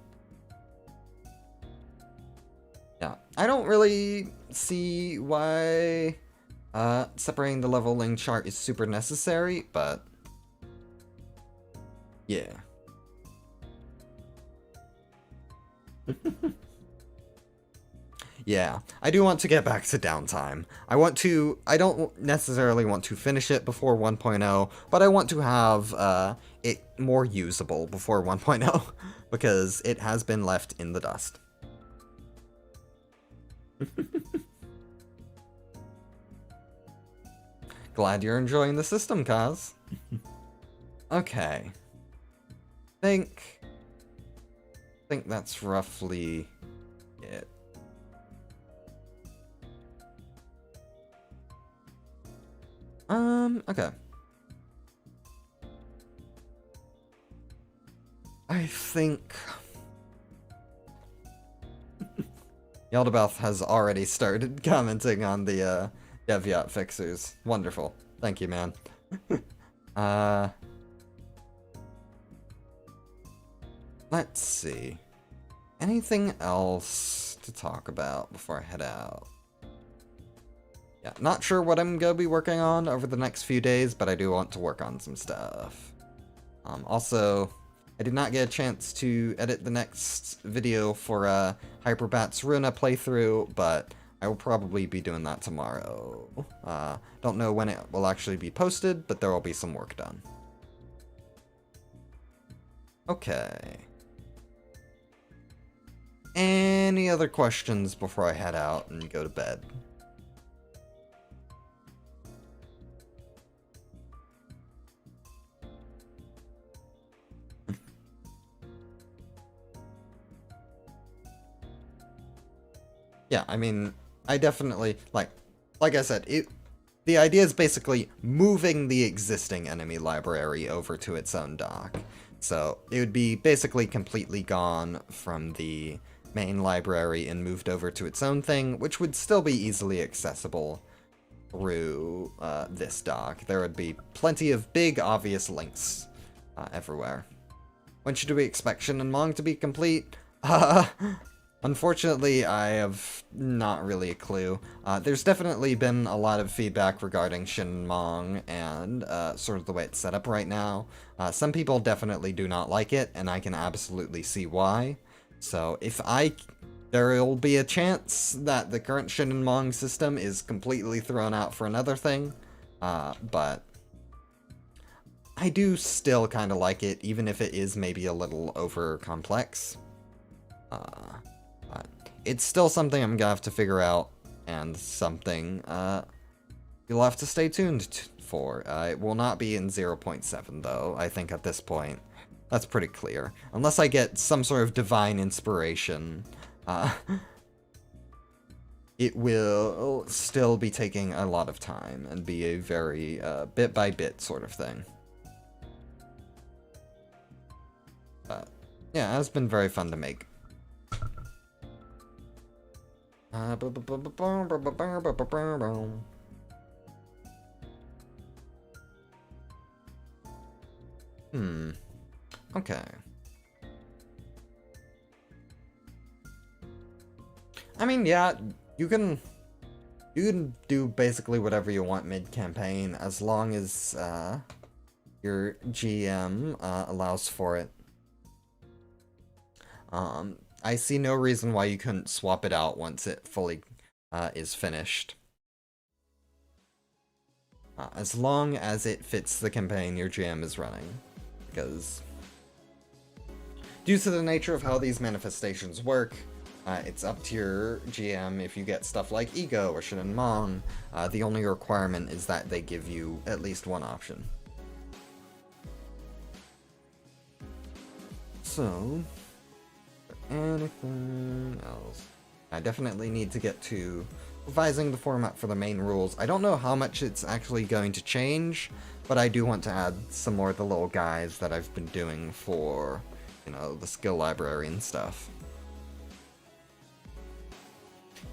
yeah, I don't really see why separating the leveling chart is super necessary, but yeah. Yeah, I do want to get back to downtime. I don't necessarily want to finish it before 1.0, but I want to have it more usable before 1.0, because it has been left in the dust. Glad you're enjoying the system, Kaz. Okay. I think that's roughly it. Okay. I think Yaldabaoth has already started commenting on the Devyat fixers. Wonderful. Thank you, man. Let's see. Anything else to talk about before I head out? Yeah, not sure what I'm gonna be working on over the next few days, but I do want to work on some stuff. Also, I did not get a chance to edit the next video for Hyperbat's Runa playthrough, but I will probably be doing that tomorrow. Don't know when it will actually be posted, but there will be some work done. Okay. Any other questions before I head out and go to bed? Yeah, I mean, I definitely, like I said, the idea is basically moving the existing enemy library over to its own dock. So it would be basically completely gone from the main library and moved over to its own thing, which would still be easily accessible through this dock. There would be plenty of big, obvious links everywhere. When should we expect Shin and Mong to be complete? Unfortunately, I have not really a clue. There's definitely been a lot of feedback regarding Shin Mong and sort of the way it's set up right now. Some people definitely do not like it, and I can absolutely see why. So there'll be a chance that the current Shin and Mong system is completely thrown out for another thing, but I do still kind of like it, even if it is maybe a little over complex. But it's still something I'm gonna have to figure out, and something you'll have to stay tuned for. It will not be in 0.7 though, I think at this point. That's pretty clear. Unless I get some sort of divine inspiration, it will still be taking a lot of time and be a very bit by bit sort of thing. But yeah, it has been very fun to make. Okay. I mean, yeah, you can do basically whatever you want mid-campaign, as long as your GM allows for it. I see no reason why you couldn't swap it out once it fully is finished. As long as it fits the campaign your GM is running. Because due to the nature of how these manifestations work, it's up to your GM if you get stuff like Ego or Shin and Mong. The only requirement is that they give you at least one option. So, anything else? I definitely need to get to revising the format for the main rules. I don't know how much it's actually going to change, but I do want to add some more of the little guys that I've been doing for, you know, the skill library and stuff.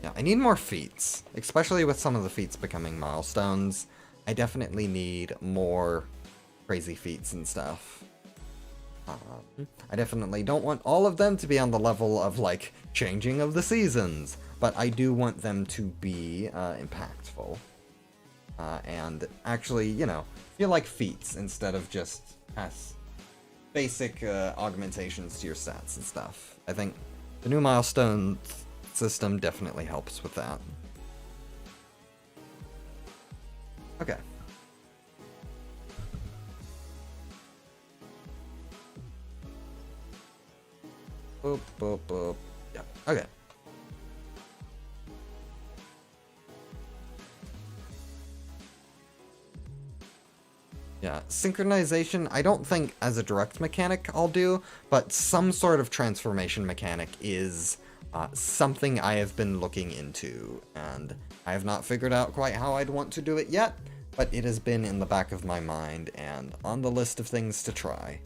Yeah, I need more feats, especially with some of the feats becoming milestones. I definitely need more crazy feats and stuff. I definitely don't want all of them to be on the level of, like, changing of the seasons, but I do want them to be impactful. And actually, you know, feel like feats instead of just as basic augmentations to your stats and stuff. I think the new milestone system definitely helps with that. Okay. Boop, boop, boop. Yeah, okay. Yeah, synchronization, I don't think as a direct mechanic I'll do, but some sort of transformation mechanic is something I have been looking into, and I have not figured out quite how I'd want to do it yet, but it has been in the back of my mind and on the list of things to try.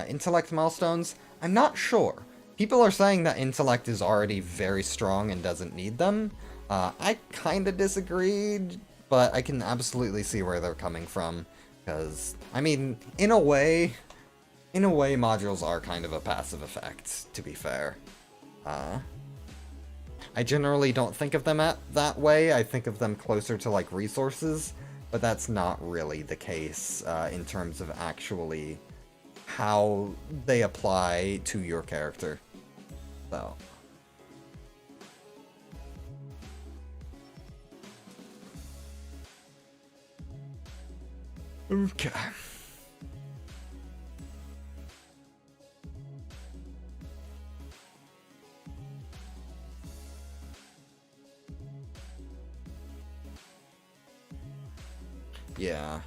Intellect milestones? I'm not sure. People are saying that intellect is already very strong and doesn't need them. I kinda disagreed, but I can absolutely see where they're coming from. Because, I mean, in a way, modules are kind of a passive effect, to be fair. I generally don't think of them that way. I think of them closer to, like, resources, but that's not really the case in terms of actually how they apply to your character. So. Okay. Yeah.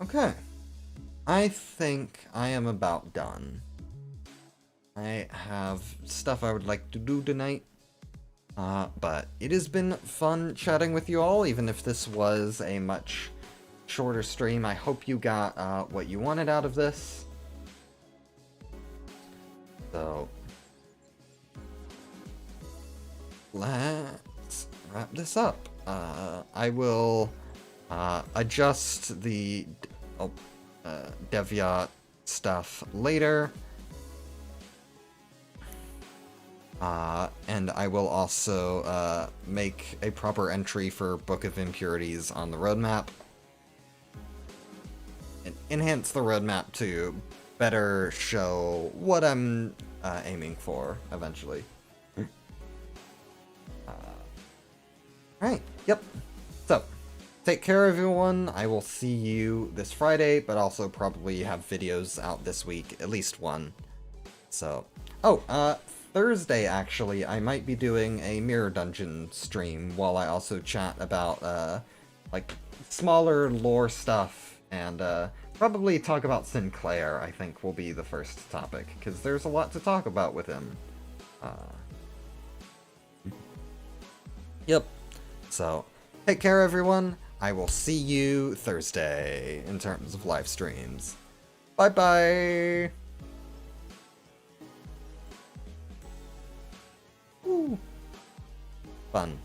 Okay. I think I am about done. I have stuff I would like to do tonight. But it has been fun chatting with you all, even if this was a much shorter stream. I hope you got what you wanted out of this. So, let's wrap this up. I will adjust the Devyat stuff later. And I will also make a proper entry for Book of Impurities on the roadmap. And enhance the roadmap to better show what I'm aiming for eventually. Alright, yep. So, take care everyone. I will see you this Friday, but also probably have videos out this week, at least one. So, Thursday, actually, I might be doing a Mirror Dungeon stream while I also chat about, like, smaller lore stuff, and, probably talk about Sinclair, I think, will be the first topic, because there's a lot to talk about with him. Yep. So, take care, everyone. I will see you Thursday, in terms of live streams. Bye-bye! Fun.